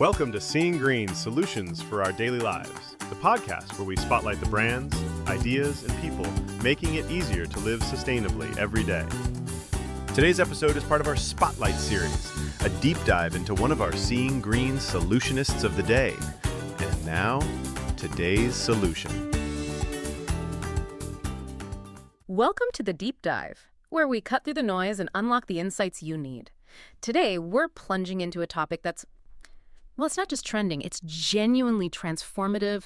Welcome to Seeing Green Solutions for Our Daily Lives, the podcast where we spotlight the brands, ideas, and people making it easier to live sustainably every day. Today's episode is part of our Spotlight series, a deep dive into one of our Seeing Green Solutionists of the day. And now, today's solution. Welcome to the Deep Dive, where we cut through the noise and unlock the insights you need. Today, we're plunging into a topic that's, well, it's not just trending, it's genuinely transformative,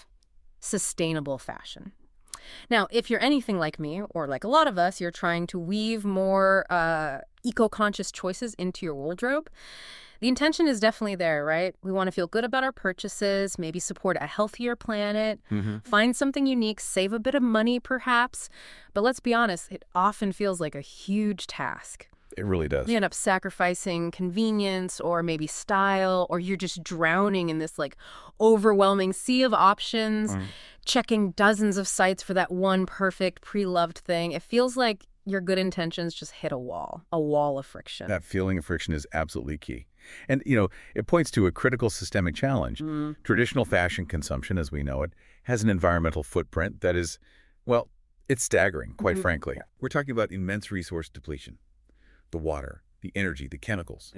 sustainable fashion. Now, if you're anything like me, or like a lot of us, you're trying to weave more eco-conscious choices into your wardrobe, the intention is definitely there, right? We want to feel good about our purchases, maybe support a healthier planet, find something unique, save a bit of money perhaps. But let's be honest, it often feels like a huge task. It really does. You end up sacrificing convenience or maybe style, or you're just drowning in this like overwhelming sea of options, checking dozens of sites for that one perfect pre-loved thing. It feels like your good intentions just hit a wall of friction. That feeling of friction is absolutely key. And, it points to a critical systemic challenge. Traditional fashion consumption, as we know it, has an environmental footprint that is, well, it's staggering, quite frankly. We're talking about immense resource depletion. The water, the energy, the chemicals,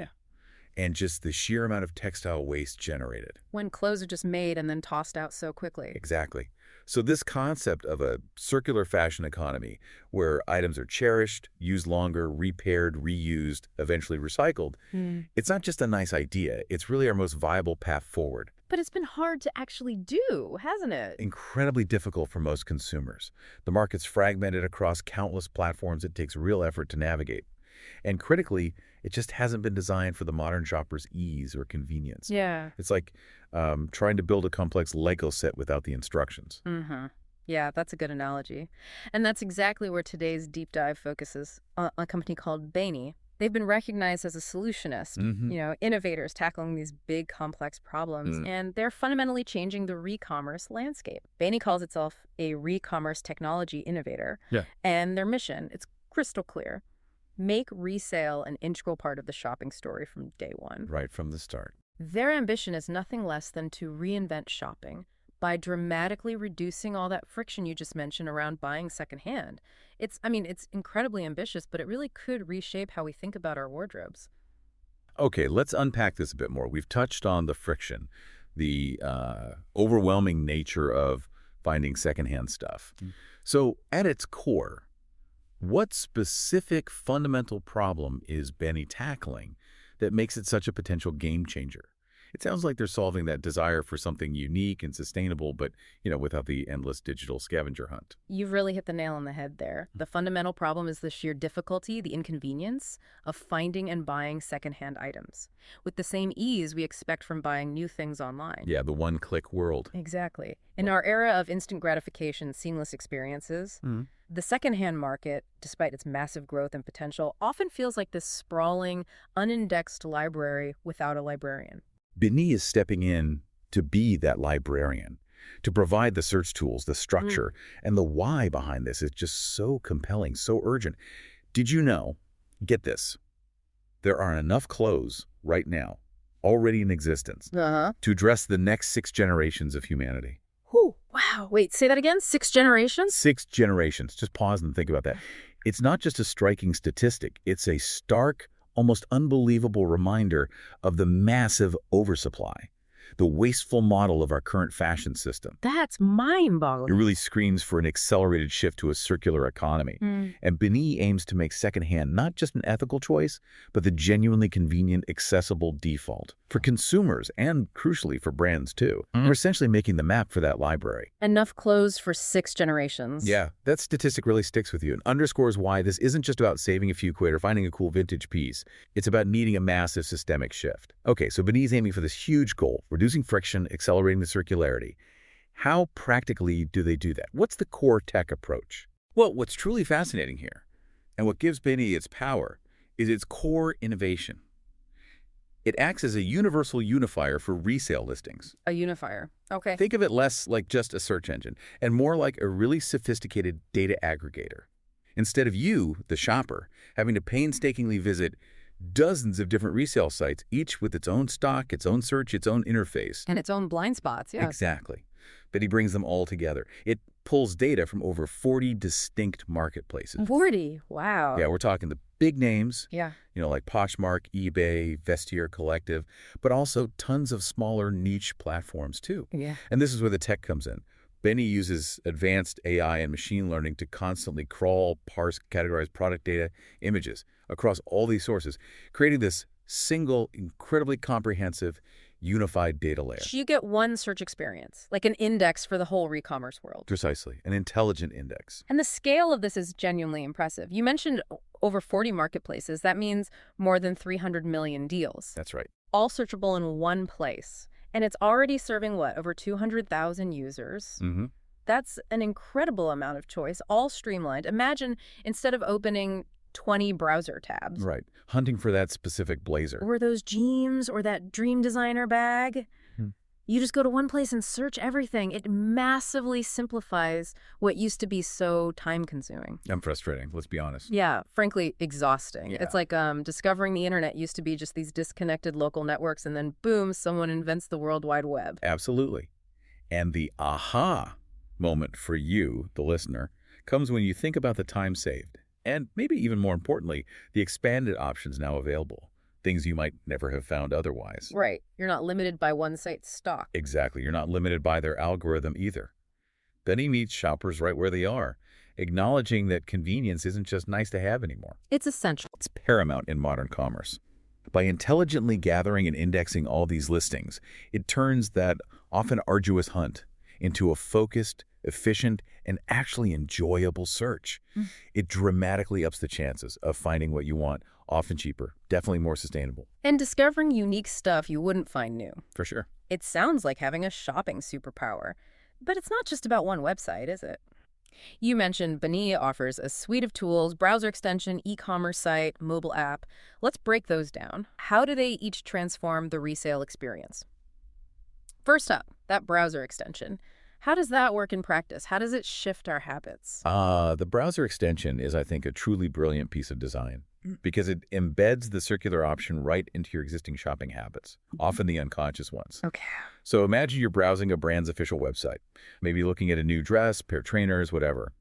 and just the sheer amount of textile waste generated. When clothes are just made and then tossed out so quickly. Exactly. So this concept of a circular fashion economy where items are cherished, used longer, repaired, reused, eventually recycled, it's not just a nice idea. It's really our most viable path forward. But it's been hard to actually do, hasn't it? Incredibly difficult for most consumers. The market's fragmented across countless platforms. It takes real effort to navigate. And critically, it just hasn't been designed for the modern shopper's ease or convenience. Yeah. It's like trying to build a complex Lego set without the instructions. Yeah, that's a good analogy. And that's exactly where today's deep dive focuses on a company called Beni. They've been recognized as a solutionist, innovators tackling these big, complex problems, and they're fundamentally changing the re-commerce landscape. Beni calls itself a re-commerce technology innovator, and their mission, it's crystal clear. Make resale an integral part of the shopping story from day one. Right from the start. Their ambition is nothing less than to reinvent shopping by dramatically reducing all that friction you just mentioned around buying secondhand. It's incredibly ambitious, but it really could reshape how we think about our wardrobes. Okay, let's unpack this a bit more. We've touched on the friction, the overwhelming nature of finding secondhand stuff. So at its core, what specific fundamental problem is Beni tackling that makes it such a potential game changer? It sounds like they're solving that desire for something unique and sustainable, but, without the endless digital scavenger hunt. You've really hit the nail on the head there. The fundamental problem is the sheer difficulty, the inconvenience of finding and buying secondhand items with the same ease we expect from buying new things online. Yeah, the one-click world. Exactly. In our era of instant gratification, seamless experiences, the secondhand market, despite its massive growth and potential, often feels like this sprawling, unindexed library without a librarian. Beni is stepping in to be that librarian, to provide the search tools, the structure, and the why behind this is just so compelling, so urgent. Did you know, get this, there are enough clothes right now, already in existence, to dress the next 6 generations of humanity. Wow. Wait, say that again? 6 generations? 6 generations. Just pause and think about that. It's not just a striking statistic. It's a stark, almost unbelievable reminder of the massive oversupply, the wasteful model of our current fashion system. That's mind-boggling. It really screams for an accelerated shift to a circular economy. And Beni aims to make secondhand not just an ethical choice, but the genuinely convenient, accessible default for consumers and, crucially, for brands too. We're essentially making the map for that library. Enough clothes for 6 generations. Yeah, that statistic really sticks with you and underscores why this isn't just about saving a few quid or finding a cool vintage piece. It's about needing a massive systemic shift. Okay, so Beni's aiming for this huge goal, reducing friction, accelerating the circularity. How practically do they do that? What's the core tech approach? Well, what's truly fascinating here, and what gives Beni its power, is its core innovation. It acts as a universal unifier for resale listings. A unifier. Okay. Think of it less like just a search engine and more like a really sophisticated data aggregator. Instead of you, the shopper, having to painstakingly visit dozens of different resale sites, each with its own stock, its own search, its own interface. And its own blind spots, yeah. Exactly. But he brings them all together. It pulls data from over 40 distinct marketplaces. 40? Wow. Yeah, we're talking the big names, Yeah. like Poshmark, eBay, Vestiaire Collective, but also tons of smaller niche platforms too. Yeah. And this is where the tech comes in. Beni uses advanced AI and machine learning to constantly crawl, parse, categorize product data, images across all these sources, creating this single, incredibly comprehensive, unified data layer. You get one search experience, like an index for the whole re-commerce world. Precisely, an intelligent index. And the scale of this is genuinely impressive. You mentioned over 40 marketplaces. That means more than 300 million deals. That's right. All searchable in one place. And it's already serving, what, over 200,000 users? Mm-hmm. That's an incredible amount of choice, all streamlined. Imagine instead of opening 20 browser tabs. Right. Hunting for that specific blazer. Or those jeans or that dream designer bag. You just go to one place and search everything. It massively simplifies what used to be so time-consuming. I'm frustrating, let's be honest. Yeah, frankly, exhausting. Yeah. It's like discovering the internet used to be just these disconnected local networks, and then boom, someone invents the World Wide Web. Absolutely. And the aha moment for you, the listener, comes when you think about the time saved. And maybe even more importantly, the expanded options now available. Things you might never have found otherwise. Right. You're not limited by one site's stock. Exactly. You're not limited by their algorithm either. Beni meets shoppers right where they are, acknowledging that convenience isn't just nice to have anymore. It's essential. It's paramount in modern commerce. By intelligently gathering and indexing all these listings, it turns that often arduous hunt into a focused, efficient, and actually enjoyable search. It dramatically ups the chances of finding what you want, often cheaper, definitely more sustainable. And discovering unique stuff you wouldn't find new. For sure. It sounds like having a shopping superpower. But it's not just about one website, is it? You mentioned Beni offers a suite of tools, browser extension, e-commerce site, mobile app. Let's break those down. How do they each transform the resale experience? First up, that browser extension. How does that work in practice? How does it shift our habits? The browser extension is, I think, a truly brilliant piece of design because it embeds the circular option right into your existing shopping habits, often the unconscious ones. Okay. So imagine you're browsing a brand's official website, maybe looking at a new dress, pair of trainers, whatever.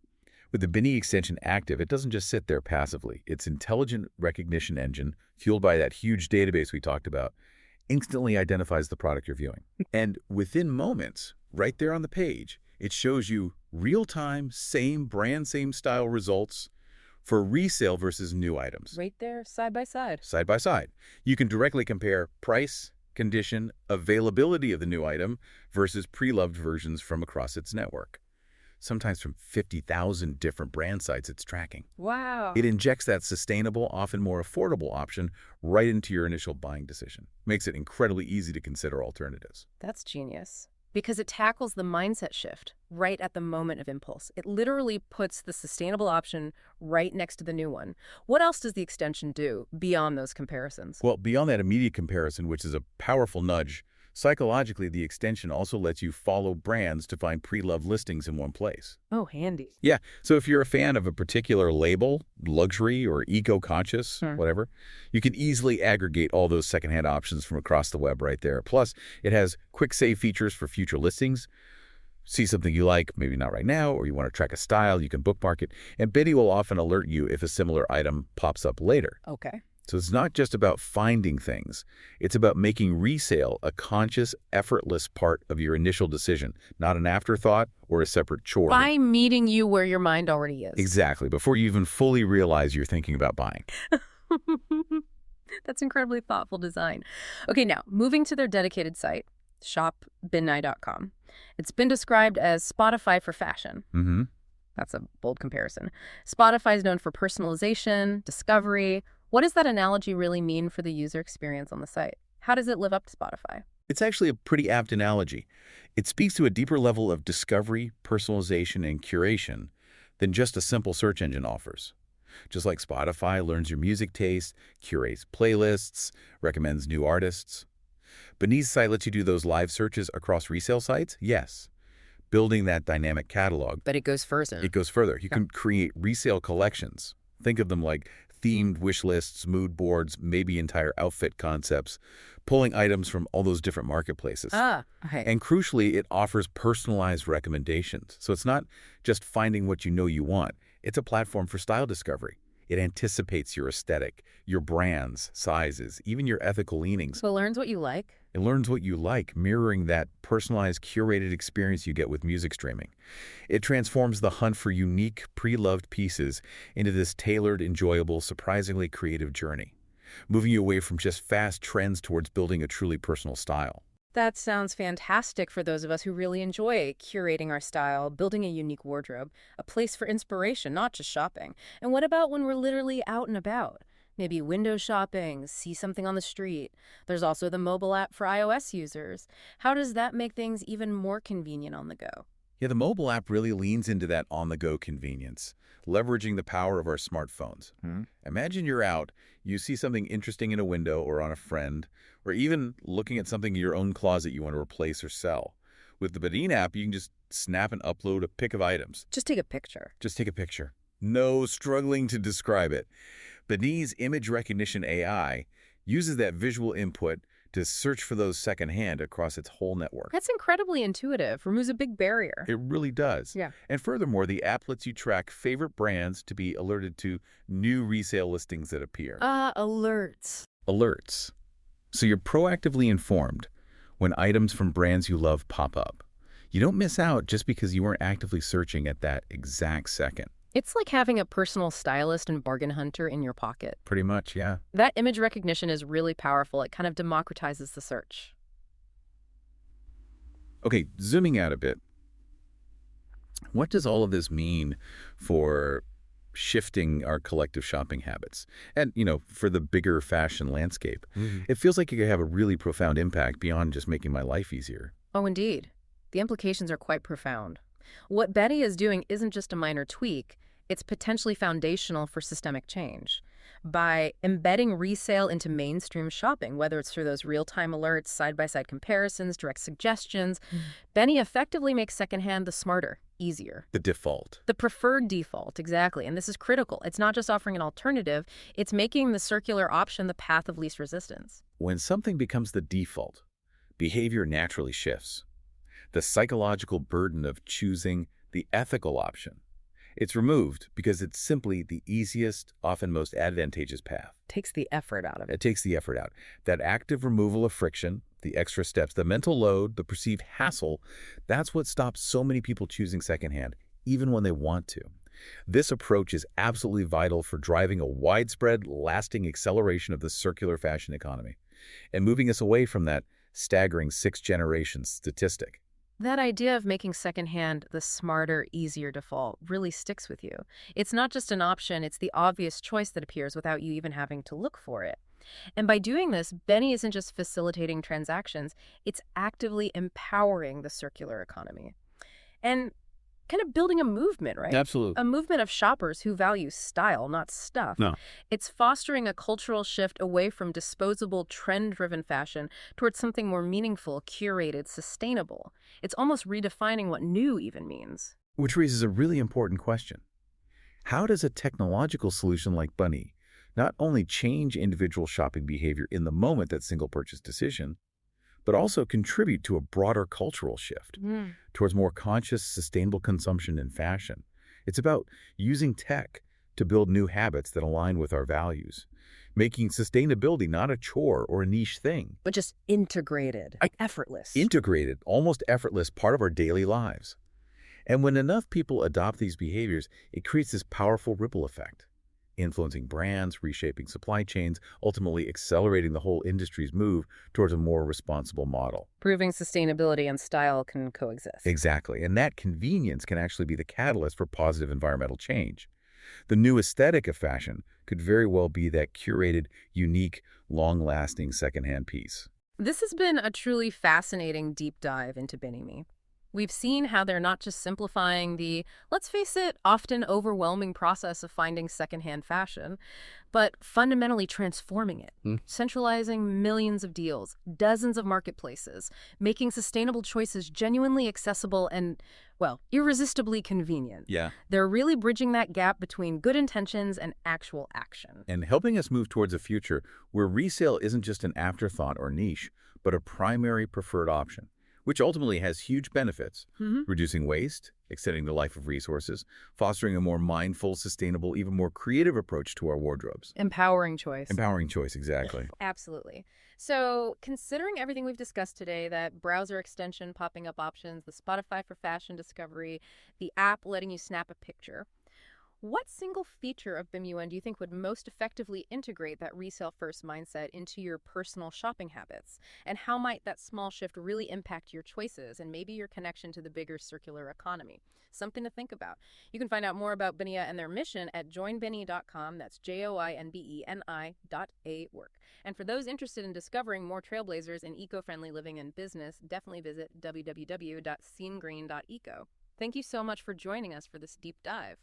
With the Beni extension active, it doesn't just sit there passively. Its intelligent recognition engine, fueled by that huge database we talked about, instantly identifies the product you're viewing. And within moments, right there on the page, it shows you real-time, same brand, same style results for resale versus new items. Right there, side by side. Side by side. You can directly compare price, condition, availability of the new item versus pre-loved versions from across its network. Sometimes from 50,000 different brand sites it's tracking. Wow. It injects that sustainable, often more affordable option right into your initial buying decision. Makes it incredibly easy to consider alternatives. That's genius. Because it tackles the mindset shift right at the moment of impulse. It literally puts the sustainable option right next to the new one. What else does the extension do beyond those comparisons? Well, beyond that immediate comparison, which is a powerful nudge, psychologically, the extension also lets you follow brands to find pre-loved listings in one place. Oh, handy. Yeah, so if you're a fan of a particular label, luxury or eco-conscious, whatever, you can easily aggregate all those secondhand options from across the web right there. Plus, it has quick save features for future listings. See something you like, maybe not right now, or you want to track a style, you can bookmark it. And Beni will often alert you if a similar item pops up later. Okay. So it's not just about finding things. It's about making resale a conscious, effortless part of your initial decision, not an afterthought or a separate chore. By meeting you where your mind already is. Exactly, before you even fully realize you're thinking about buying. That's incredibly thoughtful design. Okay, now, moving to their dedicated site, shopbeni.com. It's been described as Spotify for fashion. Mm-hmm. That's a bold comparison. Spotify is known for personalization, discovery. What does that analogy really mean for the user experience on the site? How does it live up to Spotify? It's actually a pretty apt analogy. It speaks to a deeper level of discovery, personalization, and curation than just a simple search engine offers. Just like Spotify learns your music taste, curates playlists, recommends new artists. Beni's site lets you do those live searches across resale sites? Yes. Building that dynamic catalog. But it goes further. It goes further. You can create resale collections. Think of them like themed wish lists, mood boards, maybe entire outfit concepts, pulling items from all those different marketplaces. Okay. And crucially, it offers personalized recommendations. So it's not just finding what you know you want. It's a platform for style discovery. It anticipates your aesthetic, your brands, sizes, even your ethical leanings. So it learns what you like. It learns what you like, mirroring that personalized, curated experience you get with music streaming. It transforms the hunt for unique, pre-loved pieces into this tailored, enjoyable, surprisingly creative journey, moving you away from just fast trends towards building a truly personal style. That sounds fantastic for those of us who really enjoy curating our style, building a unique wardrobe, a place for inspiration, not just shopping. And what about when we're literally out and about? Maybe window shopping, see something on the street. There's also the mobile app for iOS users. How does that make things even more convenient on the go? Yeah, the mobile app really leans into that on-the-go convenience, leveraging the power of our smartphones. Imagine you're out, you see something interesting in a window or on a friend, or even looking at something in your own closet you want to replace or sell. With the Beni app, you can just snap and upload a pic of items. Just take a picture. Just take a picture. No struggling to describe it. Beni's image recognition AI uses that visual input to search for those secondhand across its whole network. That's incredibly intuitive, removes a big barrier. It really does. Yeah. And furthermore, the app lets you track favorite brands to be alerted to new resale listings that appear. Alerts. Alerts. So you're proactively informed when items from brands you love pop up. You don't miss out just because you weren't actively searching at that exact second. It's like having a personal stylist and bargain hunter in your pocket. Pretty much, yeah. That image recognition is really powerful. It kind of democratizes the search. Okay, zooming out a bit. What does all of this mean for shifting our collective shopping habits? And, for the bigger fashion landscape. It feels like it could have a really profound impact beyond just making my life easier. Oh, indeed. The implications are quite profound. What Beni is doing isn't just a minor tweak. It's potentially foundational for systemic change. By embedding resale into mainstream shopping, whether it's through those real-time alerts, side-by-side comparisons, direct suggestions, Beni effectively makes secondhand the smarter, easier. The default. The preferred default, exactly. And this is critical. It's not just offering an alternative, it's making the circular option the path of least resistance. When something becomes the default, behavior naturally shifts. The psychological burden of choosing the ethical option. It's removed because it's simply the easiest, often most advantageous path. Takes the effort out of it. It takes the effort out. That active removal of friction, the extra steps, the mental load, the perceived hassle, that's what stops so many people choosing secondhand, even when they want to. This approach is absolutely vital for driving a widespread, lasting acceleration of the circular fashion economy and moving us away from that staggering 6th-generation statistic. That idea of making secondhand the smarter, easier default really sticks with you. It's not just an option, it's the obvious choice that appears without you even having to look for it. And by doing this, Beni isn't just facilitating transactions, it's actively empowering the circular economy. And kind of building a movement, right? Absolutely. A movement of shoppers who value style, not stuff. No. It's fostering a cultural shift away from disposable, trend-driven fashion towards something more meaningful, curated, sustainable. It's almost redefining what new even means. Which raises a really important question. How does a technological solution like Beni not only change individual shopping behavior in the moment, that single purchase decision, but also contribute to a broader cultural shift towards more conscious, sustainable consumption in fashion? It's about using tech to build new habits that align with our values, making sustainability not a chore or a niche thing, but just integrated, effortless. Integrated, almost effortless part of our daily lives. And when enough people adopt these behaviors, it creates this powerful ripple effect, influencing brands, reshaping supply chains, ultimately accelerating the whole industry's move towards a more responsible model. Proving sustainability and style can coexist. Exactly. And that convenience can actually be the catalyst for positive environmental change. The new aesthetic of fashion could very well be that curated, unique, long-lasting secondhand piece. This has been a truly fascinating deep dive into Beni. We've seen how they're not just simplifying the, let's face it, often overwhelming process of finding secondhand fashion, but fundamentally transforming it, centralizing millions of deals, dozens of marketplaces, making sustainable choices genuinely accessible and, well, irresistibly convenient. Yeah. They're really bridging that gap between good intentions and actual action. And helping us move towards a future where resale isn't just an afterthought or niche, but a primary preferred option, which ultimately has huge benefits, reducing waste, extending the life of resources, fostering a more mindful, sustainable, even more creative approach to our wardrobes. Empowering choice. Empowering choice, exactly. Absolutely. So, considering everything we've discussed today, that browser extension popping up options, the Spotify for fashion discovery, the app letting you snap a picture, what single feature of BIM-UN do you think would most effectively integrate that resale-first mindset into your personal shopping habits? And how might that small shift really impact your choices and maybe your connection to the bigger circular economy? Something to think about. You can find out more about Beni and their mission at joinbeni.com. That's joinbeni.org. And for those interested in discovering more trailblazers in eco-friendly living and business, definitely visit www.seeinggreen.eco. Thank you so much for joining us for this deep dive.